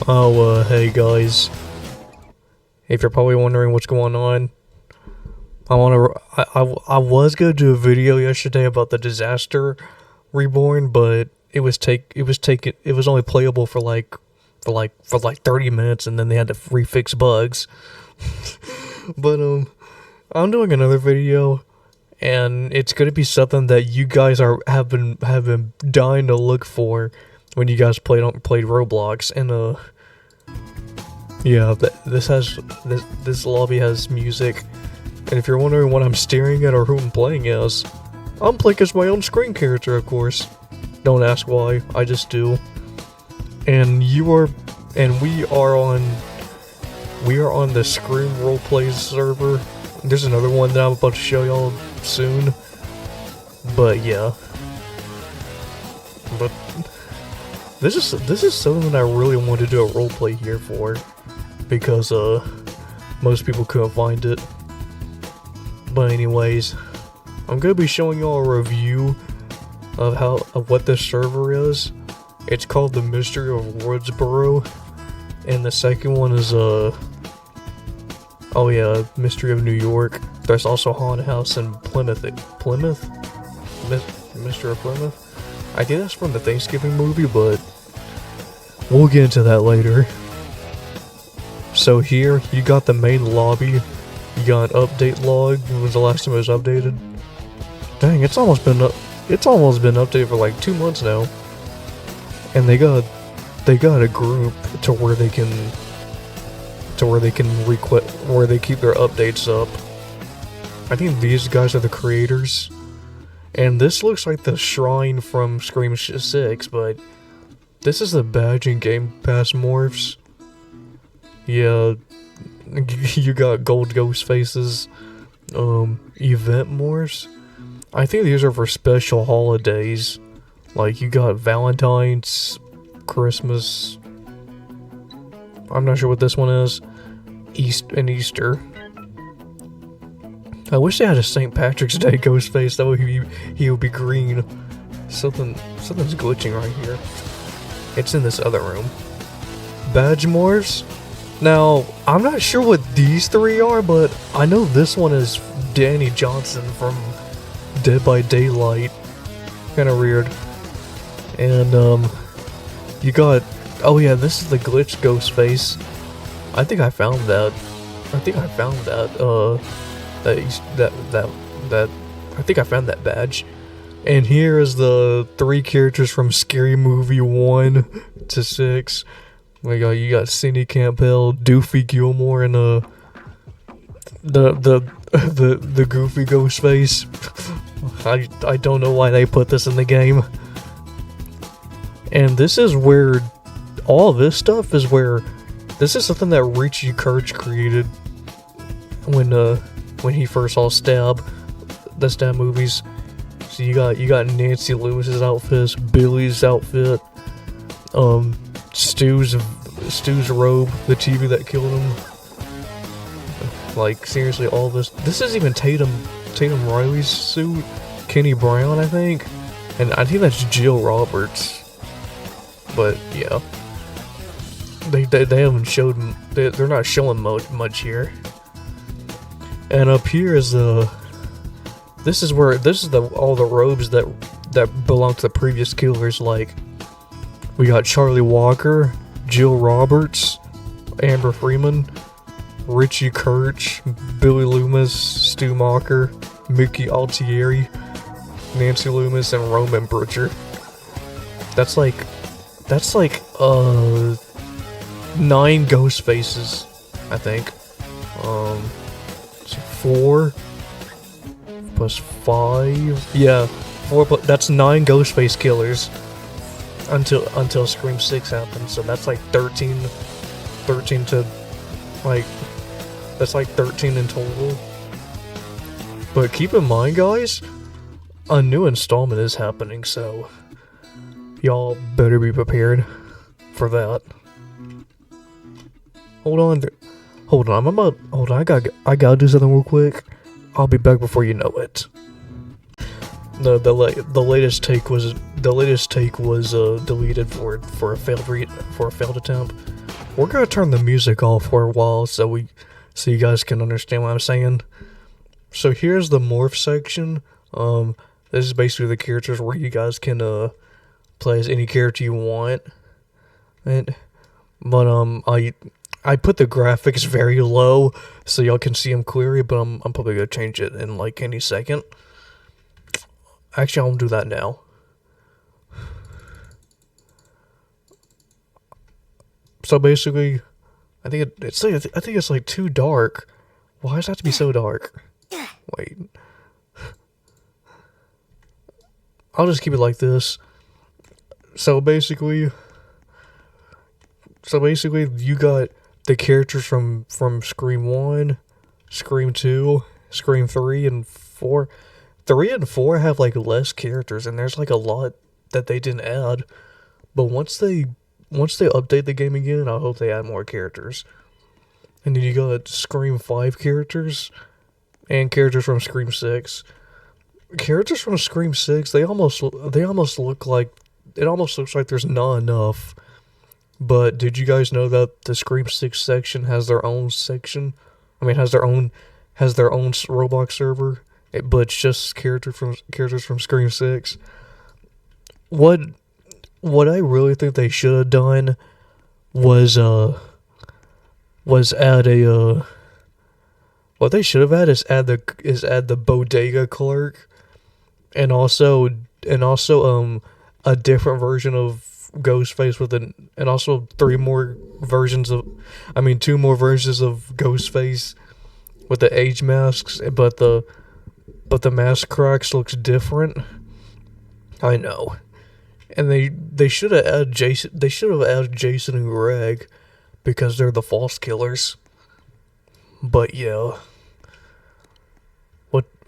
Hey guys. If you're probably wondering what's going on, I was gonna do a video yesterday about the Disaster Reborn, but it was only playable for like 30 minutes, and then they had to refix bugs. But I'm doing another video, and it's gonna be something that you guys have been dying to look for when you guys played Roblox, and yeah, this lobby has music, and if you're wondering what I'm staring at or who I'm playing as, I'm playing as my own screen character, of course. Don't ask why, I just do. And we are on the Scream Roleplay server. There's another one that I'm about to show y'all soon. But yeah. But this is something that I really wanted to do a roleplay here for, because most people couldn't find it. But anyways, I'm gonna be showing y'all a review of what this server is. It's called The Mystery of Woodsboro, and the second one is Mystery of New York. There's also Haunted House in Plymouth? Mystery of Plymouth? I think that's from the Thanksgiving movie, but we'll get into that later. So here, you got the main lobby. You got an update log. When was the last time it was updated? Dang, it's almost been updated for like 2 months now. And they got a group to where they can where they keep their updates up. I think these guys are the creators. And this looks like the shrine from Scream 6, but this is the badge and Game Pass morphs. Yeah, you got gold ghost faces, event morphs. I think these are for special holidays. Like, you got Valentine's, Christmas. I'm not sure what this one is. Easter. I wish they had a St. Patrick's Day ghost face. That way he would be green. Something's glitching right here. It's in this other room. Badge morphs. Now, I'm not sure what these three are, but I know this one is Danny Johnson from Dead by Daylight. Kinda weird. And, you got... Oh yeah, this is the glitch ghost face. I think I found that. I think I found that badge. And here is the 3 characters from Scary Movie 1 to 6. You got Cindy Campbell, Doofy Gilmore, and the goofy ghost face. I don't know why they put this in the game. And this is where all this stuff is where this is something that Richie Kurtz created when he first saw the Stab movies. So you got Nancy Lewis's outfit, Billy's outfit, Stu's robe, the TV that killed him. Like, seriously, all this. This is even Tatum Riley's suit, Kenny Brown, I think, and I think that's Jill Roberts. But yeah, they haven't showed. They're not showing much here. And up here is all the robes that belong to the previous killers. Like, we got Charlie Walker, Jill Roberts, Amber Freeman, Richie Kurtz, Billy Loomis, Stu Macher, Mickey Altieri, Nancy Loomis, and Roman Butcher. That's like 9 ghost faces, I think. 4 plus 5. Yeah, 4. That's 9 ghost face killers until Scream 6 happens. So that's like 13 to like that's like 13 in total. But keep in mind, guys, a new installment is happening, so y'all better be prepared for that. Hold on, I gotta do something real quick. I'll be back before you know it. The latest take was deleted for a failed attempt. we're gonna turn the music off for a while so you guys can understand what I'm saying. So here's the morph section. This is basically the characters where you guys can play as any character you want. But I put the graphics very low so y'all can see them clearly, but I'm probably gonna change it in like any second. Actually, I won't do that now. So basically, I think it's like too dark. Why does it have to be so dark? Wait. I'll just keep it like this. So basically, you got the characters from Scream 1, Scream 2, Scream 3, and 4. 3 and 4 have like less characters, and there's like a lot that they didn't add. But once they update the game again, I hope they add more characters. And then you got Scream 5 characters and characters from Scream 6. Characters from Scream 6, they almost look like, it almost looks like there's not enough. But did you guys know that the Scream 6 section has their own section? I mean, has their own Roblox server, but it's just characters from Scream 6. What I really think they should have done was add a what they should have had is add the bodega clerk, and also a different version of Ghostface and also two more versions of Ghostface with the age masks, but the mask cracks looks different. I know. And they should have added Jason. They should have added Jason and Greg because they're the false killers. But yeah,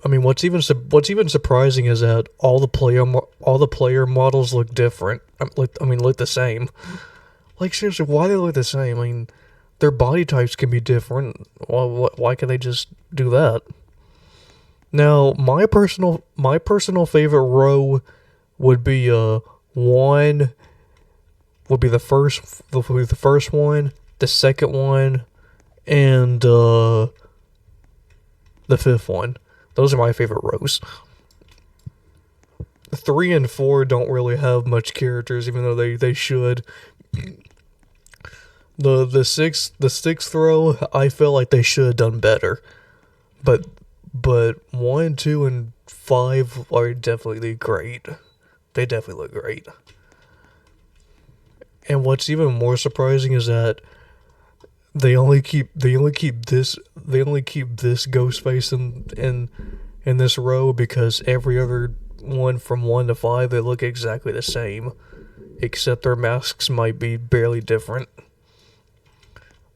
what's even surprising is that all the player models look different. Look the same. Like seriously, why do they look the same? I mean, their body types can be different. Why can't they just do that? Now, my personal favorite row would be 1 would be the first one, the second one, and the 5th one. Those are my favorite rows. 3 and 4 don't really have much characters, even though they should. The sixth row, I feel like they should have done better. But 1, 2, and 5 are definitely great. They definitely look great. And what's even more surprising is that they only keep this Ghostface in this row because every other one from 1 to 5 they look exactly the same, except their masks might be barely different.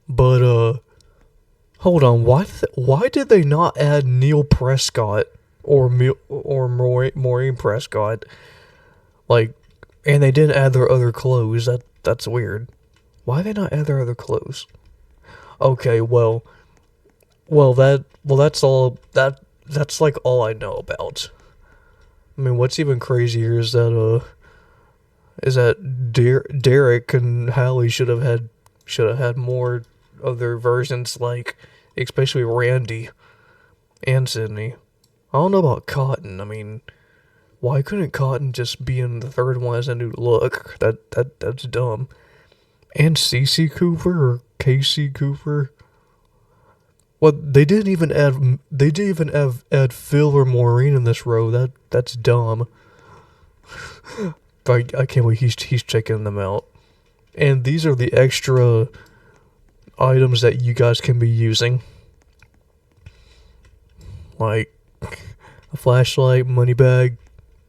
But hold on, why did they not add Neil Prescott or Maureen Prescott? Like, and they didn't add their other clothes. That's weird. Why did they not add their other clothes? Okay, that's all. That's like all I know about. I mean, what's even crazier is that Derek and Hallie should have had more other versions, like especially Randy and Sydney. I don't know about Cotton. I mean, why couldn't Cotton just be in the 3rd one as a new look? That's dumb. And Cece Cooper or Casey Cooper. What, they didn't even add Phil or Maureen in this row. That's dumb. I can't believe he's checking them out. And these are the extra items that you guys can be using. Like a flashlight, money bag,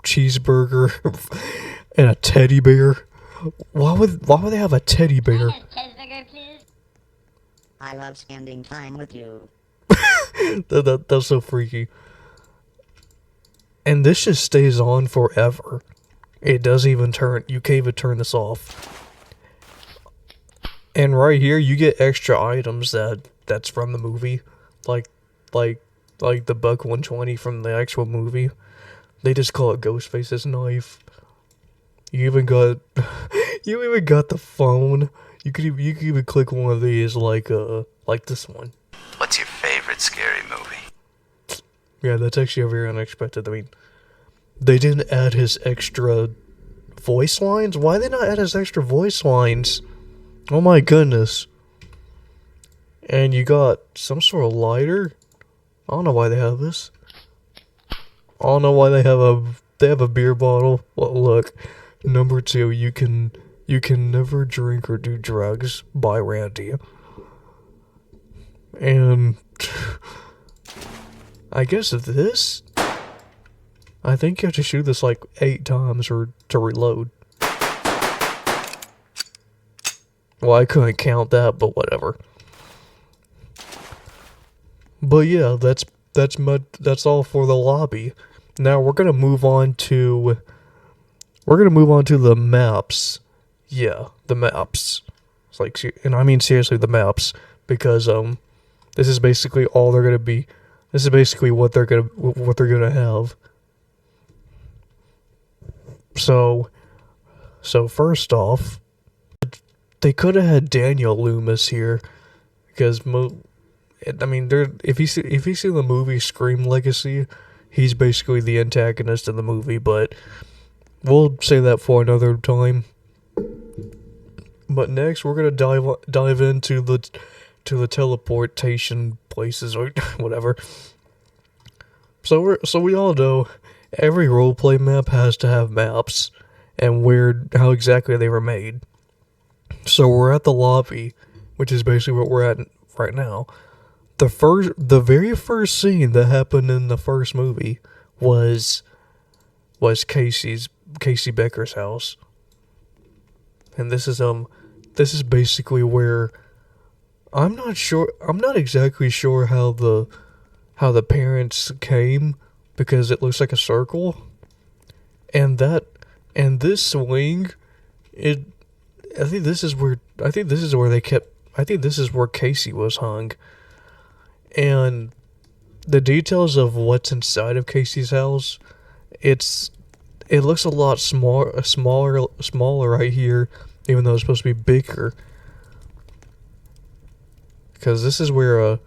cheeseburger, and a teddy bear. Why would they have a teddy bear? Cheeseburger, please. I love spending time with you. That's so freaky. And this just stays on forever. It doesn't even turn. You can't even turn this off. And right here, you get extra items that's from the movie, like the Buck 120 from the actual movie. They just call it Ghostface's knife. You even got the phone. you could even click one of these like this one. What's your favorite scary movie? Yeah, that's actually very unexpected. I mean, they didn't add his extra voice lines. Why did they not add his extra voice lines? Oh my goodness. And you got some sort of lighter. I don't know why they have this. I don't know why they have a beer bottle. Well, look, number 2, you can never drink or do drugs by Randy. And I guess this, I think you have to shoot this like 8 times or to reload. Well, I couldn't count that, but whatever. But yeah, that's all for the lobby. Now we're gonna move on to the maps. Yeah, the maps. It's like, and I mean seriously, the maps, because this is basically all they're gonna be. This is basically what they're gonna have. So first off, they could have had Daniel Loomis here, because I mean, if you see the movie Scream Legacy, he's basically the antagonist in the movie, but we'll say that for another time. But next, we're gonna dive into the teleportation places or whatever. So we all know every roleplay map has to have maps and how exactly they were made. So we're at the lobby, which is basically what we're at right now. The very first scene that happened in the first movie was Casey Becker's house. And this is basically where I'm not exactly sure how the parents came, because it looks like a circle. And this swing, I think this is where Casey was hung. And the details of what's inside of Casey's house, it looks a lot smaller right here, even though it's supposed to be bigger. Because this is where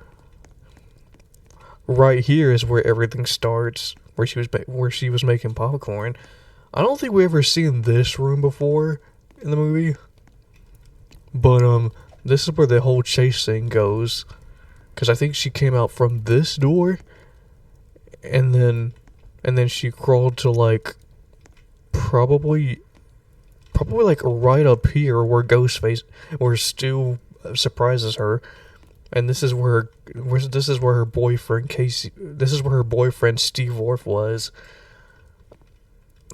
right here is where everything starts, where she was making popcorn. I don't think we ever seen this room before in the movie, but this is where the whole chase thing goes. Because I think she came out from this door, and then she crawled to like probably like right up here where Stu surprises her, and this is where her boyfriend Steve Orff was.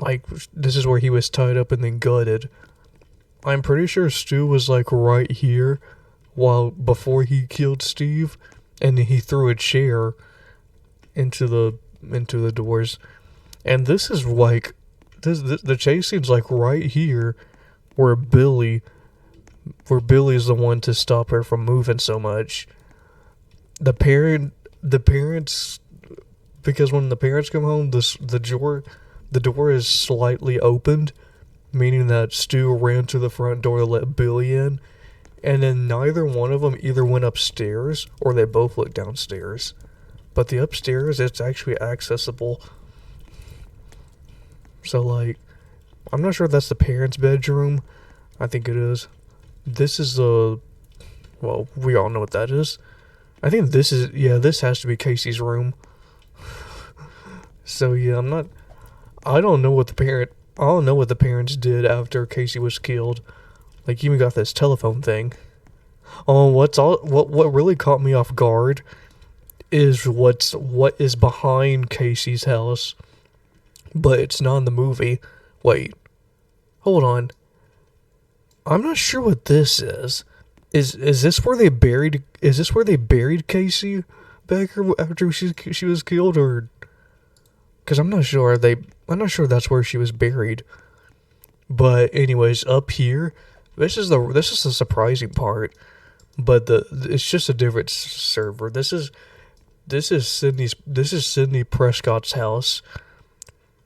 Like, this is where he was tied up and then gutted. I'm pretty sure Stu was like right here before he killed Steve, and he threw a chair into the doors. And this is like the chase scene's like right here where Billy's the one to stop her from moving so much. The parents, because when the parents come home, the door is slightly opened, meaning that Stu ran to the front door to let Billy in. And then neither one of them either went upstairs or they both looked downstairs. But the upstairs, it's actually accessible. So, like, I'm not sure if that's the parents' bedroom. I think it is. This is well, we all know what that is. I think this has to be Casey's room. So, yeah, I don't know what the parents did after Casey was killed. Like, you even got this telephone thing. What really caught me off guard is what is behind Casey's house, but it's not in the movie. Wait, hold on. I'm not sure what this is. Is this where they buried? Is this where they buried Casey Becker after she was killed, or? Because I'm not sure that's where she was buried. But anyways, up here. This is the surprising part, but it's just a different server. This is Sidney Prescott's house.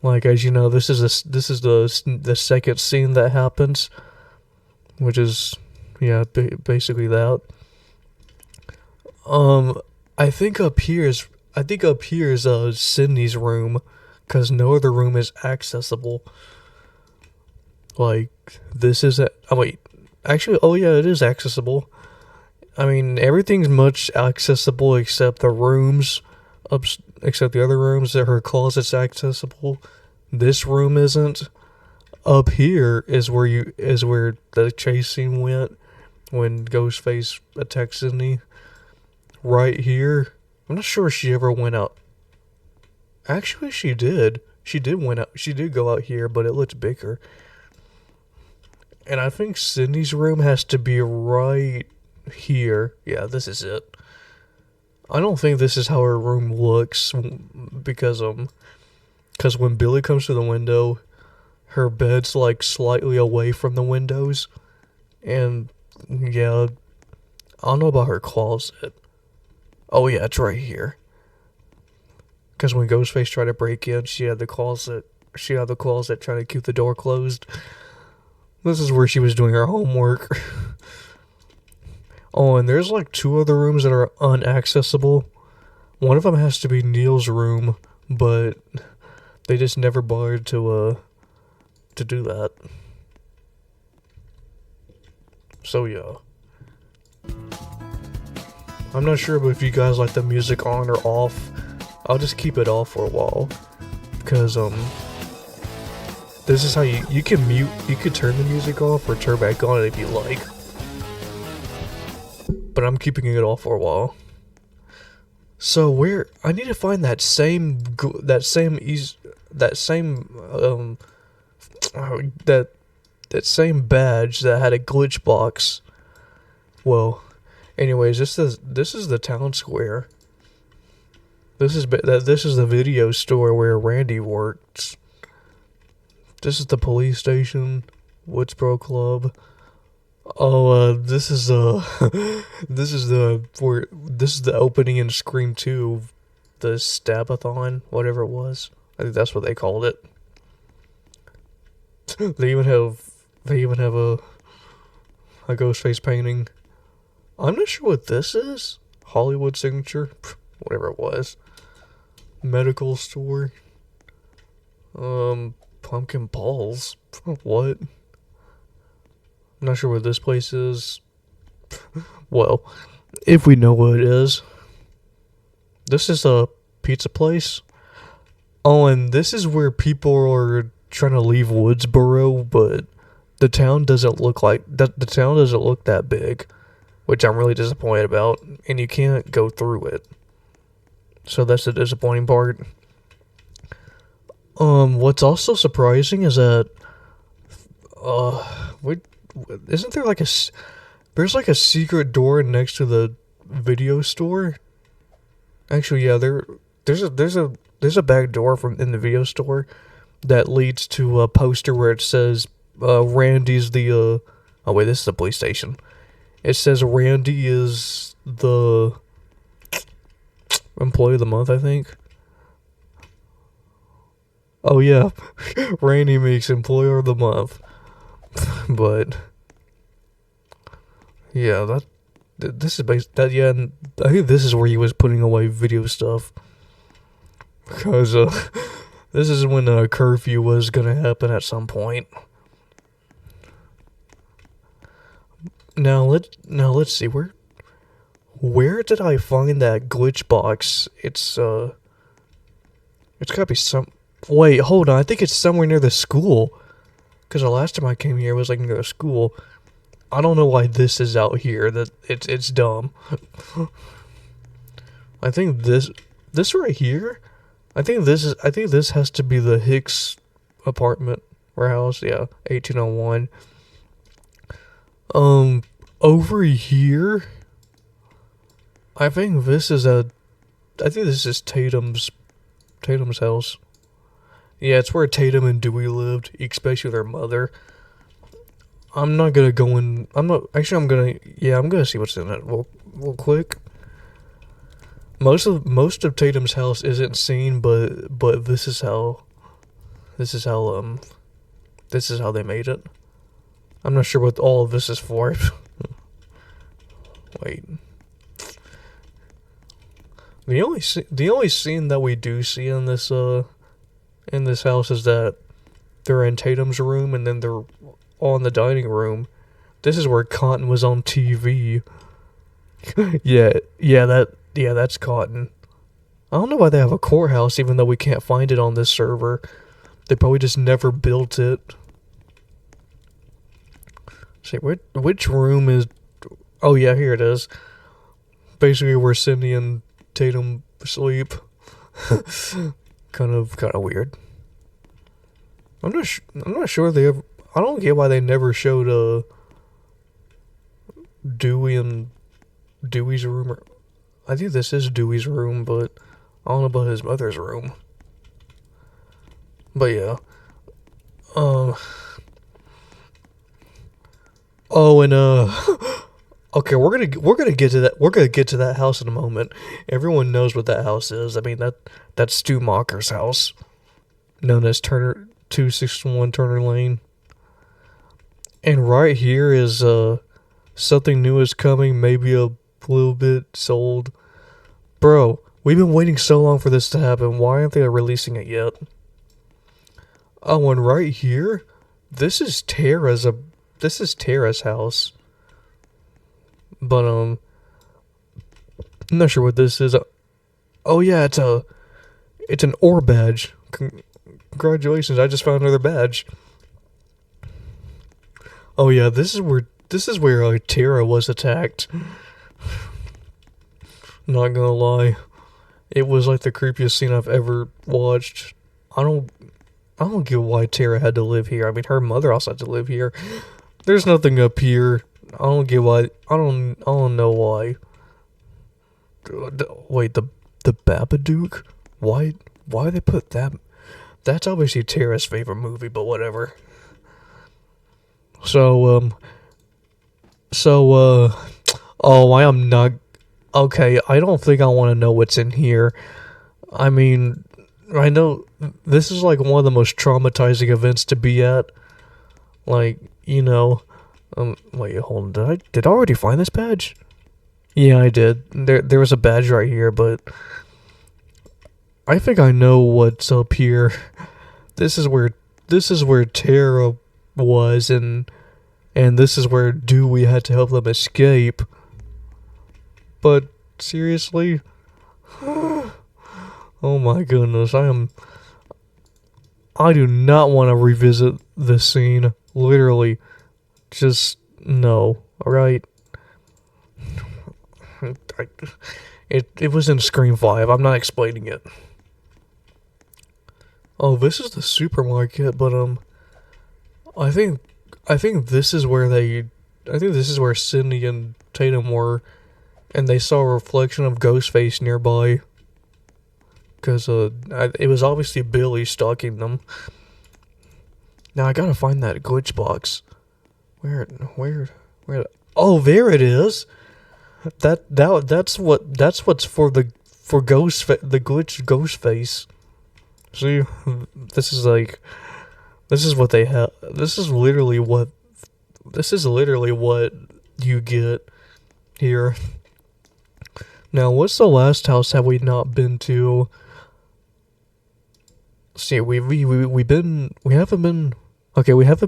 Like, as you know, this is the second scene that happens, which is Yeah, basically that. Um, I think up here is Sydney's room, cause no other room is accessible. Like this is a. Oh wait, actually, oh yeah, it is accessible. I mean, everything's much accessible except the rooms, except the other rooms that her closet's accessible. This room isn't. Up here is where the chase scene went when Ghostface attacked Sydney. Right here, I'm not sure if she ever went out. Actually, she did. She did went out. She did go out here, but it looked bigger. And I think Sydney's room has to be right here. Yeah, this is it. I don't think this is how her room looks because when Billy comes to the window, her bed's like slightly away from the windows, and yeah, I don't know about her closet. Oh yeah, it's right here. Because when Ghostface tried to break in, she had the closet. She had the closet trying to keep the door closed. This is where she was doing her homework. Oh, and there's like two other rooms that are unaccessible. One of them has to be Neil's room, but they just never bothered to do that. So yeah. I'm not sure if you guys like the music on or off. I'll just keep it off for a while. Because this is how you can mute, you could turn the music off or turn back on it if you like. But I'm keeping it off for a while. So I need to find that same same badge that had a glitch box. Well, anyways, this is the town square. This is the video store where Randy works. This is the police station, Woodsboro Club. Oh, this is this is the opening in Scream 2, the Stabathon, whatever it was. I think that's what they called it. They even have a Ghostface painting. I'm not sure what this is. Hollywood signature, whatever it was. Medical store. Pumpkin balls. What? I'm not sure what this place is. Well, if we know what it is. This is a pizza place. Oh, and this is where people are trying to leave Woodsboro, but the town doesn't look that big, which I'm really disappointed about, and you can't go through it. So that's the disappointing part. What's also surprising is that isn't there like there's like a secret door next to the video store? Actually, yeah, there's a back door in the video store that leads to a poster where it says Randy's the oh wait, this is the police station. It says Randy is the employee of the month, I think. Oh yeah, Randy makes employer of the month. But yeah, this is yeah, and I think this is where he was putting away video stuff, because this is when a curfew was gonna happen at some point. Now let's see, where did I find that glitch box? It's gotta be wait, hold on, I think it's somewhere near the school. Because the last time I came here, it was like near the school. I don't know why this is out here. That it's dumb. I think this right here. I think this has to be the Hicks apartment or house. Yeah, 1801. Over here. I think this is Tatum's house. Yeah, it's where Tatum and Dewey lived, especially their mother. I'm not gonna go in. I'm gonna see what's in it real quick. Most of Tatum's house isn't seen, but this is how they made it. I'm not sure what all of this is for. Wait. The only scene that we do see in this house is that they're in Tatum's room and then they're on the dining room. This is where Cotton was on TV. yeah, that's Cotton. I don't know why they have a courthouse even though we can't find it on this server. They probably just never built it. See, which room is... Oh yeah, here it is. Basically where Cindy and Tatum sleep. kind of weird. I'm not sure they ever... I don't get why they never showed Dewey and Dewey's room. I think this is Dewey's room, but I don't know about his mother's room. But yeah. Oh, and okay, we're gonna get to that. We're gonna get to that house in a moment. Everyone knows what that house is. I mean that's Stu Macher's house, known as Turner 261 Turner Lane. And right here is something new is coming. Maybe a little bit sold. Bro, we've been waiting so long for this to happen. Why aren't they releasing it yet? Oh, and right here, this is Tara's house. But I'm not sure what this is. Oh yeah, it's an ore badge. Congratulations, I just found another badge. Oh yeah, this is where Tara was attacked. Not gonna lie, it was like the creepiest scene I've ever watched. I don't get why Tara had to live here. I mean, her mother also had to live here. There's nothing up here. I don't get why. I don't know why. Wait, the Babadook? Why they put that? That's obviously Tara's favorite movie, but whatever. Oh, I am not. Okay, I don't think I want to know what's in here. I mean, I know this is like one of the most traumatizing events to be at. Like, you know, wait, hold on. Did I already find this badge? Yeah, I did. There was a badge right here, but I think I know what's up here. This is where Tara was, and this is where Dewey had to help them escape. But seriously, oh my goodness, I do not want to revisit this scene. Literally, just no. All right. It was in Scream 5. I'm not explaining it. Oh, this is the supermarket, but I think this is where Cindy and Tatum were, and they saw a reflection of Ghostface nearby. Cause it was obviously Billy stalking them. Now I gotta find that glitch box. Where? Oh, there it is. That's what's for the glitch Ghostface. See, this is what they have. This is literally what you get here. Now, what's the last house have we not been to? See, we haven't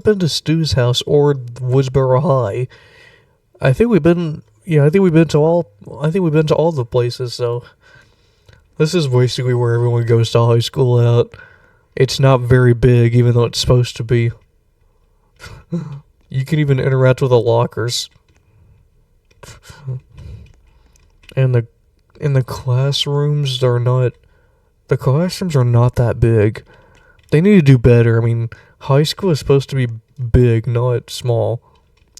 been to Stu's house or Woodsboro High. I think we've been to all the places, so this is basically where everyone goes to high school at. It's not very big, even though it's supposed to be. You can even interact with the lockers. And the classrooms are not that big. They need to do better. I mean, high school is supposed to be big, not small.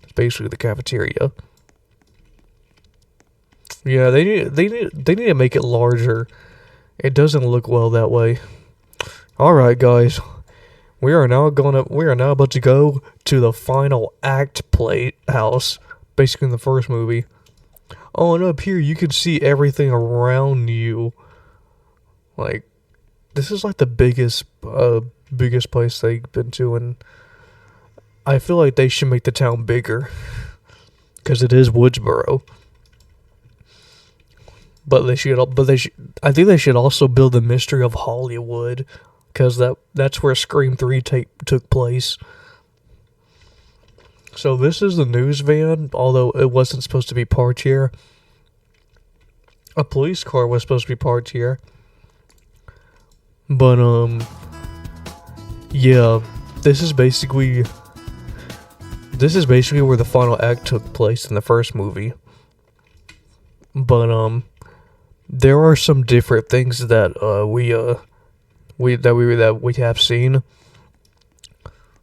It's basically the cafeteria. Yeah, they need to make it larger. It doesn't look well that way. All right, guys. We are now about to go to the final act play house, basically in the first movie. Oh, and up here you can see everything around you. Like, this is like the biggest place they've been to, and I feel like they should make the town bigger, because it is Woodsboro. But I think they should also build the Mystery of Hollywood, because that's where Scream 3 took place. So this is the news van, although it wasn't supposed to be parked here. A police car was supposed to be parked here. But, yeah, this is basically where the final act took place in the first movie. But, there are some different things that, we have seen.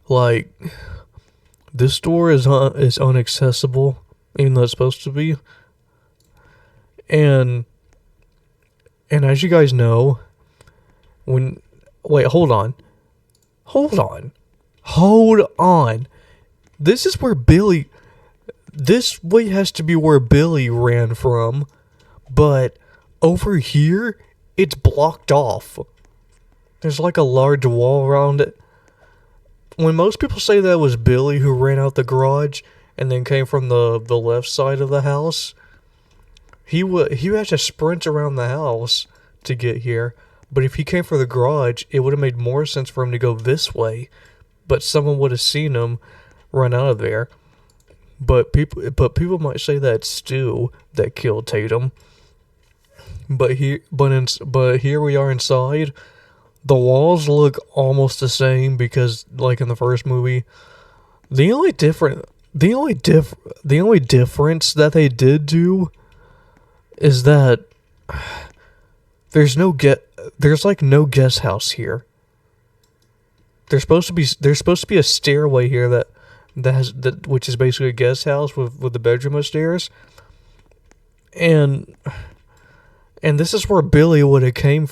Like, this door is inaccessible, even though it's supposed to be. And as you guys know, hold on. This way has to be where Billy ran from, but over here, it's blocked off. There's like a large wall around it. When most people say that was Billy who ran out the garage and then came from the left side of the house, he had to sprint around the house to get here. But if he came from the garage, it would have made more sense for him to go this way. But someone would have seen him run out of there. But people might say that it's Stu that killed Tatum. But here we are inside. The walls look almost the same because, like in the first movie, the only difference that they did do is that there's no guest house here. There's supposed to be a stairway here which is basically a guest house with the bedroom upstairs, and this is where Billy would have came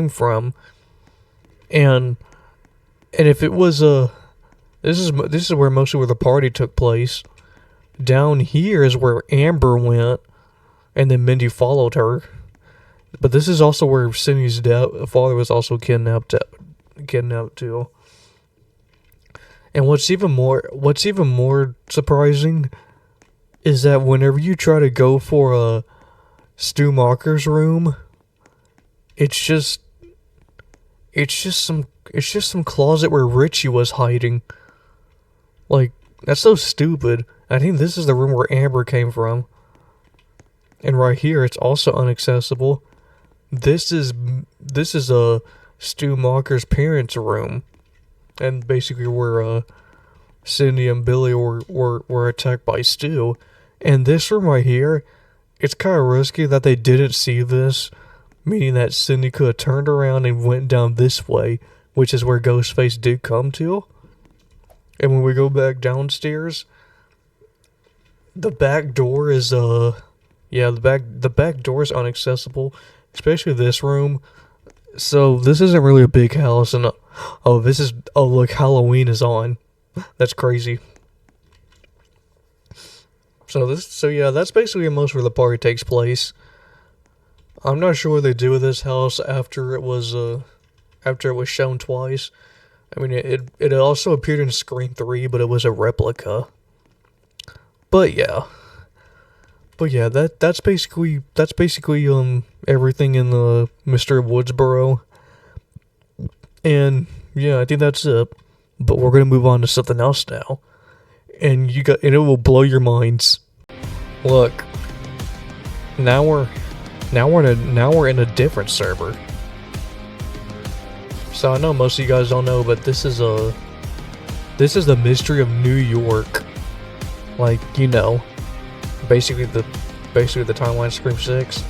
from, and if it was this is where mostly where the party took place. Down here is where Amber went, and then Mindy followed her. But this is also where Cindy's father was also kidnapped too. And what's even more surprising is that whenever you try to go for Stu Macher's room, it's just some closet where Richie was hiding. Like, that's so stupid. I think this is the room where Amber came from. And right here, it's also inaccessible. This is Stu Macher's parents' room, and basically where Cindy and Billy were attacked by Stu. And this room right here, it's kind of risky that they didn't see this, meaning that Cindy could have turned around and went down this way, which is where Ghostface did come to. And when we go back downstairs, the back door is the back door is inaccessible, especially this room. So this isn't really a big house, and look, Halloween is on. That's crazy. So yeah, that's basically most where the party takes place. I'm not sure what they do with this house after it was shown twice. I mean, it also appeared in Scream 3, but it was a replica. But yeah, that's basically everything in the Mystery of Woodsboro. And yeah, I think that's it. But we're gonna move on to something else now, and it will blow your minds. Look, now we're in a different server. So I know most of you guys don't know, but this is the Mystery of New York. Like, you know, basically the timeline of Scream 6.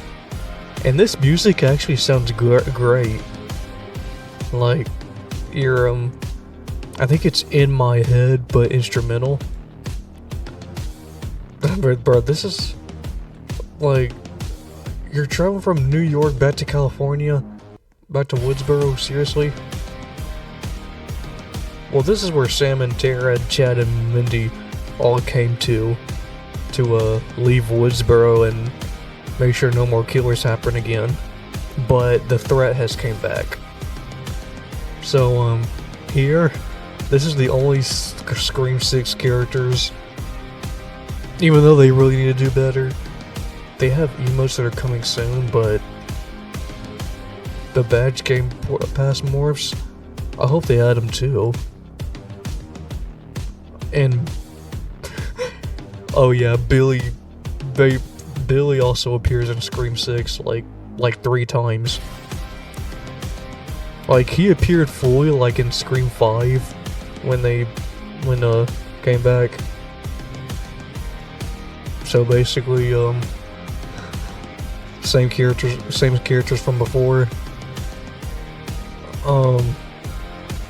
And this music actually sounds great. Like, I think it's In My Head, but instrumental. But bro, this is like, you're traveling from New York back to California, back to Woodsboro, seriously? Well, this is where Sam and Tara, Chad and Mindy all came to leave Woodsboro and make sure no more killers happen again. But the threat has came back. So, here, this is the only Scream 6 characters. Even though they really need to do better, they have emotes that are coming soon, but the badge game pass morphs, I hope they add them too. And oh yeah, Billy also appears in Scream 6 like 3 times. Like he appeared fully like in Scream 5 when came back. So basically same characters from before.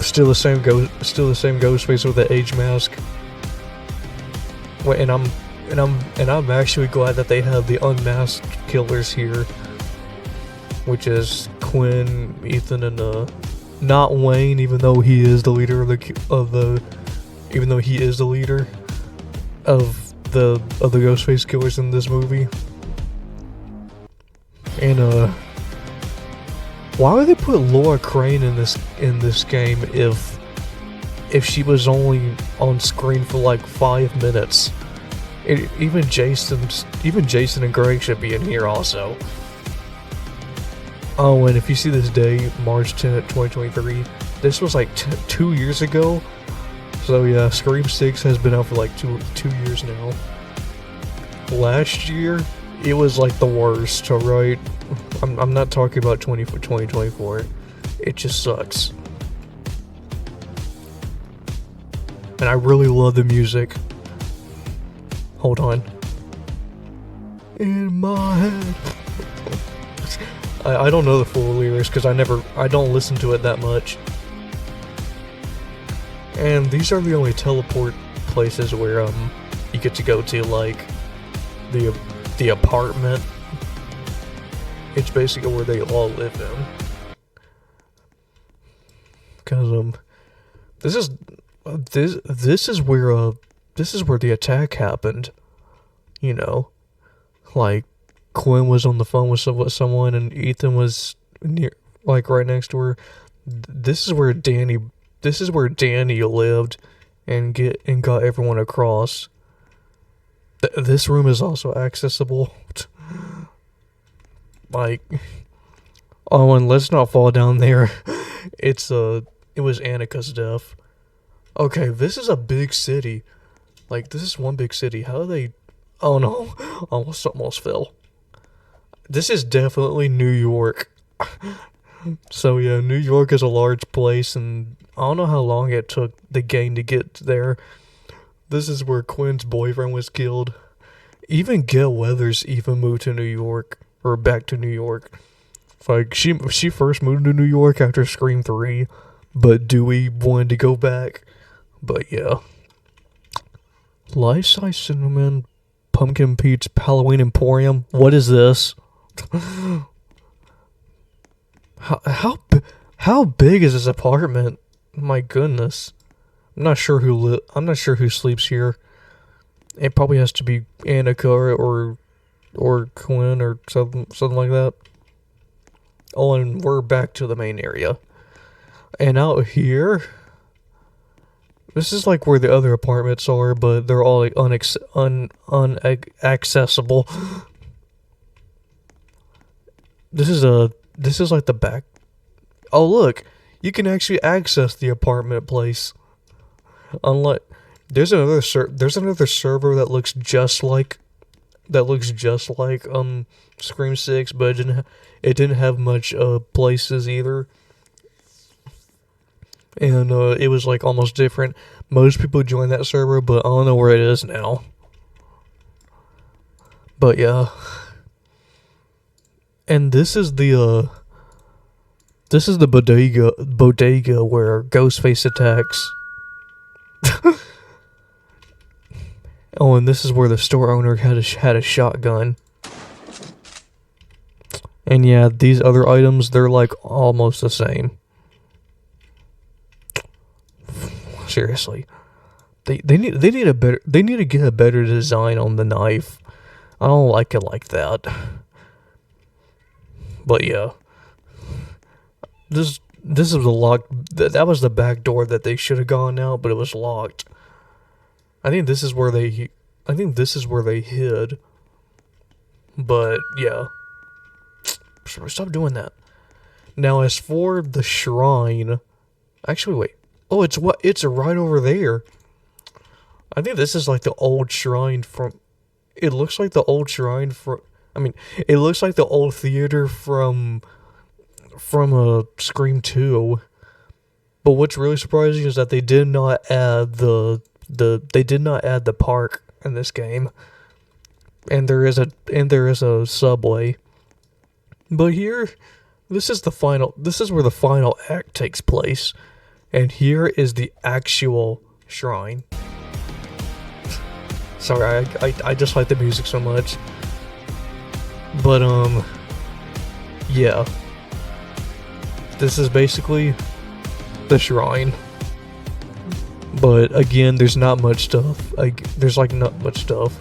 Still the same Ghostface with the age mask. And I'm actually glad that they have the unmasked killers here, which is Quinn, Ethan, and not Wayne, even though he is the leader of the Ghostface killers in this movie. And why would they put Laura Crane in this game if she was only on screen for like 5 minutes? Even Jason and Greg should be in here also. Oh, and if you see this day, March 10th, 2023, this was like 2 years ago. So yeah, Scream 6 has been out for like two years now. Last year, it was like the worst, alright? I'm not talking about 2024. It just sucks. And I really love the music. Hold on. In my head. I don't know the full lyrics because I don't listen to it that much. And these are the only teleport places where you get to go to, like the apartment. It's basically where they all live in. Cause this is where the attack happened. You know, like Quinn was on the phone with someone, and Ethan was near, like right next to her. This is where Danny lived, and got everyone across. This room is also accessible. Like, oh, and let's not fall down there. It was Annika's death. Okay, this is a big city. Like, this is one big city. How do they? Oh no, almost fell. This is definitely New York. So yeah, New York is a large place, and I don't know how long it took the gang to get there. This is where Quinn's boyfriend was killed. Even Gail Weathers moved to New York, or back to New York. Like, she first moved to New York after Scream 3, but Dewey wanted to go back. But yeah. Life-size cinnamon pumpkin peach Halloween Emporium. What is this? How big is this apartment? My goodness. I'm not sure who sleeps here. It probably has to be Annika or Quinn or something like that. Oh, and we're back to the main area. And out here, this is like where the other apartments are, but they're all like unaccessible. This is like the back. Oh look, you can actually access the apartment place. Unlike there's another server that looks just like Scream 6, but it didn't have much places either. And it was like almost different. Most people joined that server, but I don't know where it is now. But yeah. And this is the bodega where Ghostface attacks. Oh, and this is where the store owner had a shotgun. And yeah, these other items, they're like almost the same. Seriously. They need to get a better design on the knife. I don't like it like that. But yeah. This is the lock. That was the back door that they should have gone out, but it was locked. I think this is where they hid. But yeah, stop doing that. Now, as for the shrine, actually, wait. Oh, it's right over there. I think this is like the old shrine from. It looks like the old shrine from. I mean, it looks like the old theater from Scream 2. But what's really surprising is that they did not add the park in this game. And there is a subway. But here, this is where the final act takes place. And here is the actual shrine. Sorry, I just like the music so much. But yeah. This is basically the shrine. But again, there's not much stuff. There's like not much stuff.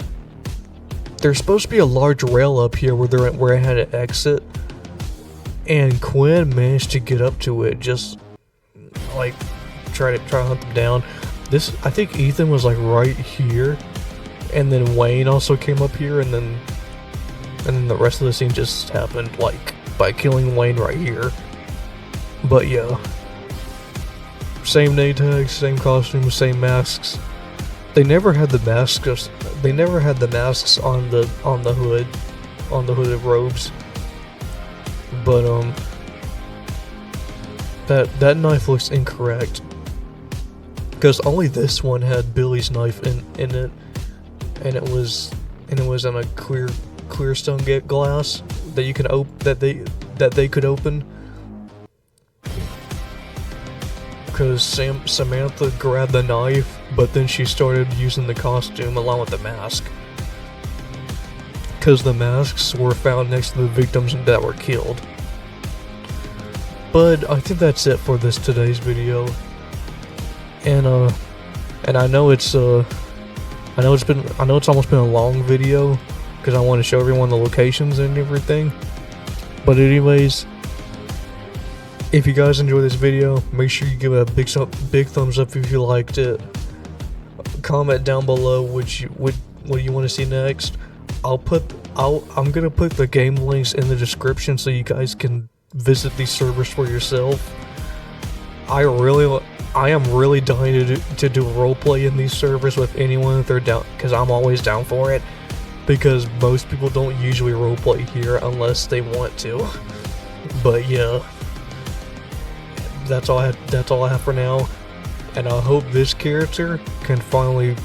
There's supposed to be a large rail up here where I had to exit, and Quinn managed to get up to it. Just like try to hunt them down. I think Ethan was like right here, and then Wayne also came up here, and then the rest of the scene just happened like by killing Wayne right here. But yeah, same name tags, same costumes, same masks. They never had the masks. They never had the masks on the hooded robes. But that knife looks incorrect, because only this one had Billy's knife in it, and it was in a clear stone glass that you can that they could open. Because Samantha grabbed the knife, but then she started using the costume along with the mask. Because the masks were found next to the victims that were killed. But I think that's it for today's video. And I know it's almost been a long video, because I want to show everyone the locations and everything. But anyways, if you guys enjoyed this video, make sure you give it a big thumbs up if you liked it. Comment down below what you want to see next. I'm gonna put the game links in the description so you guys can visit these servers for yourself. I am really dying to do roleplay in these servers with anyone if they're down, because I'm always down for it. Because most people don't usually roleplay here unless they want to. But yeah. That's all I have for now, and I hope this character can finally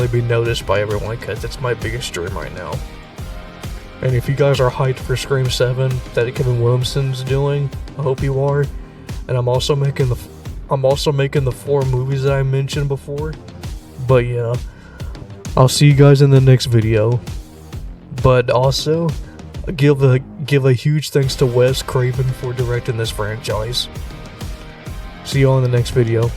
be noticed by everyone, because it's my biggest dream right now. And if you guys are hyped for Scream 7 that Kevin Williamson's doing, I hope you are. And I'm also making the 4 movies that I mentioned before. But yeah, I'll see you guys in the next video. But also, give a huge thanks to Wes Craven for directing this franchise. See you all in the next video.